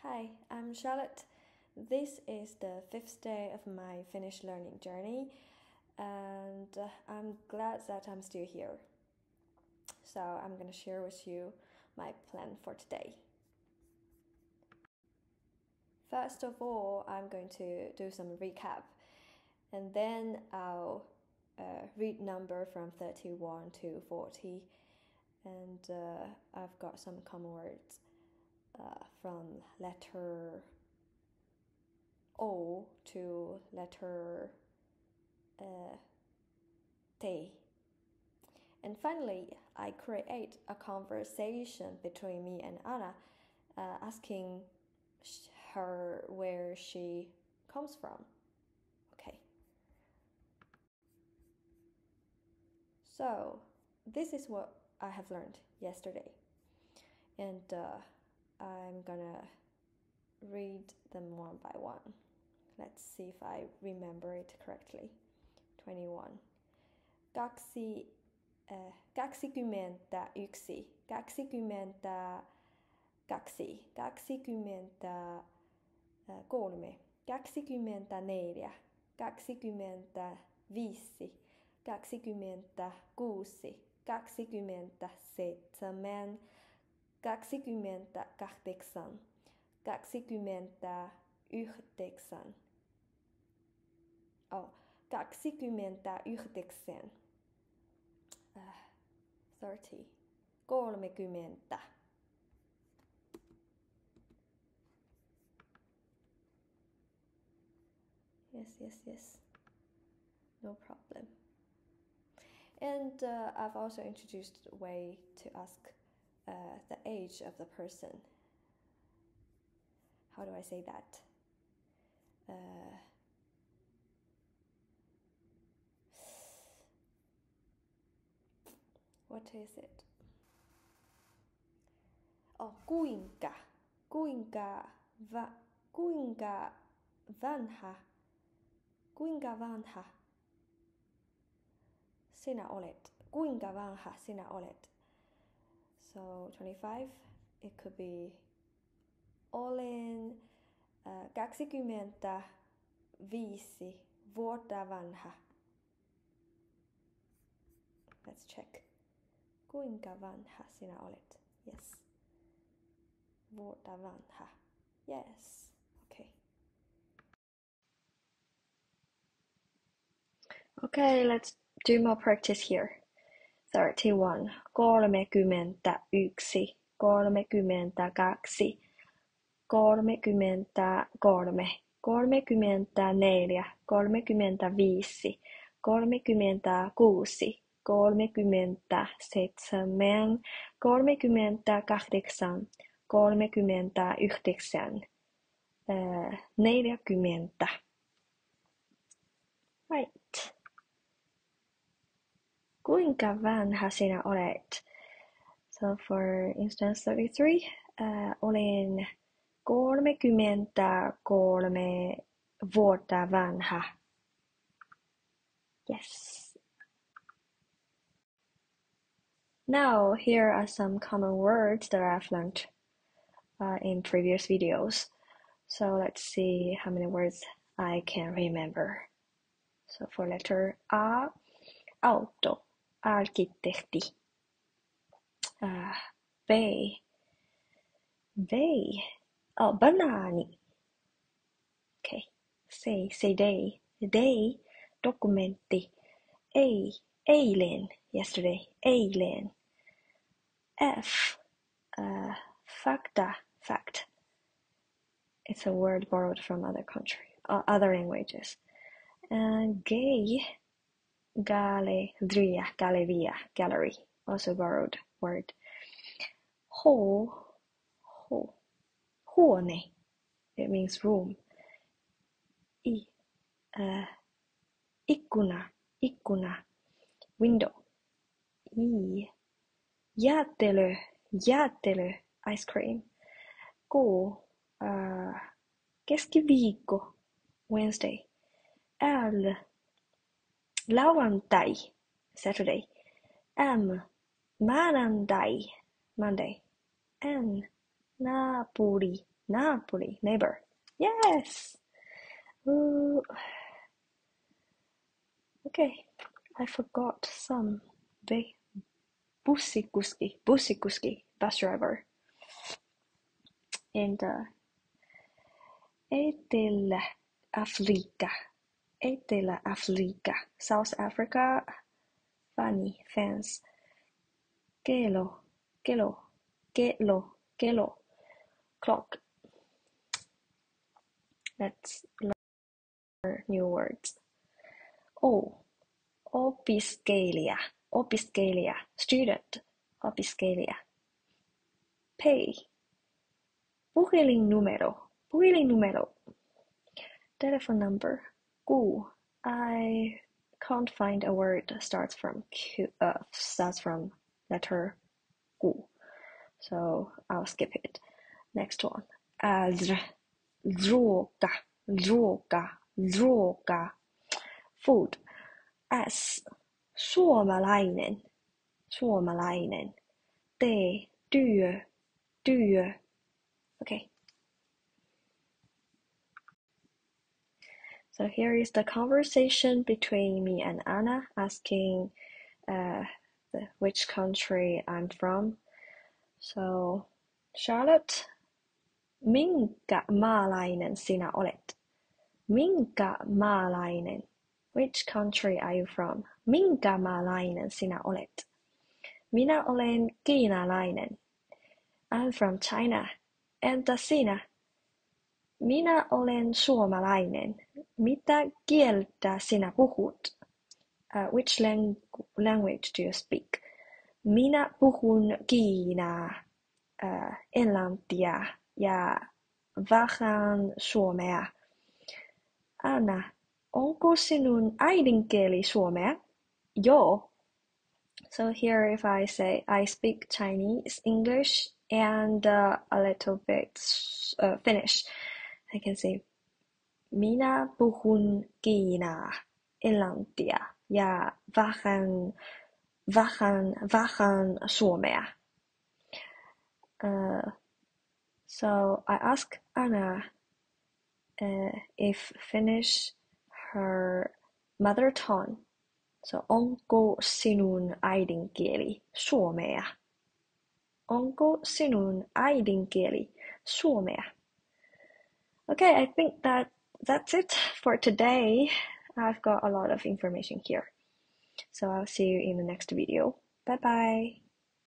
Hi, I'm Charlotte. This is the 5th day of my Finnish learning journey, and I'm glad that I'm still here. So, I'm gonna share with you my plan for today. First of all, I'm going to do some recap, and then I'll read number from 31 to 40, and I've got some common words from letter O to letter T. And finally, I create a conversation between me and Anna, asking her where she comes from. Okay. So, this is what I have learned yesterday. And I'm gonna read them one by one. Let's see if I remember it correctly. 21. Kaksikymmentäyksi, kaksikymmentäkaksi, kaksikymmentäkolme, 24, 25, 26, 27, 28, 29. Oh, 29. 30. 30. Yes. No problem. And I've also introduced a way to ask the age of the person. How do I say that? What is it? Oh, kuinka vanha sinä olet? Kuinka vanha sinä olet? So 25, it could be olen 25 vuotta vanha. Let's check. Kuinka vanha sinä olet? Yes. Vuotta vanha. Yes. Okay. Okay, let's do more practice here. 31. 31. 32. 33. 34. 34. 35. 36. 37. 38. 39. 40. Right. Kuinka vanha sinä olet? So for instance 33, olen 33 vuotta vanha. Yes. Now here are some common words that I've learned in previous videos. So let's see how many words I can remember. So for letter A, auto, arkkitehti. B, banaani. Okay, say day. Day, dokumentti. Eilen, yesterday, eilen. F, fact. It's a word borrowed from other other languages. G, gallery, also borrowed word. Huone, it means room. Ikkuna, window. Jäätelö, ice cream. Keskiviikko, Wednesday. Lauantai, Saturday. Maanantai, Monday. Naapuri, Napoli, neighbor. Yes! Ooh. Okay, I forgot some. Bussikuski, bus driver. And Etelä-Afrika, South Africa, funny fans. Kelo, clock. Let's learn new words. Opiskelija, student, opiskelija. Pay, puhelinnumero, telephone number. I can't find a word that starts from letter Q, so I'll skip it. Next one. Ruoka. Food. S. Suomalainen. T. Työ. Okay. So here is the conversation between me and Anna, asking which country I'm from. So, Charlotte, minkä maalainen sinä olet? Minkä maalainen? Which country are you from? Minkä maalainen sinä olet? Minä olen kiinalainen. I'm from China. Entä sinä? Minä olen suomalainen. Mitä kieltä sinä puhut? Which language do you speak? Minä puhun kiinaa, englantia ja vähän suomea. Anna, onko sinun äidinkieli suomea? Joo. So here if I say I speak Chinese, English, and a little bit Finnish, I can say minä puhun kiinaa, englantia ja vähän suomea. So I ask Anna if Finnish her mother tongue. So onko sinun äidinkieli suomea? Onko sinun äidinkieli suomea? Okay, I think that's it for today. I've got a lot of information here. So I'll see you in the next video. Bye bye.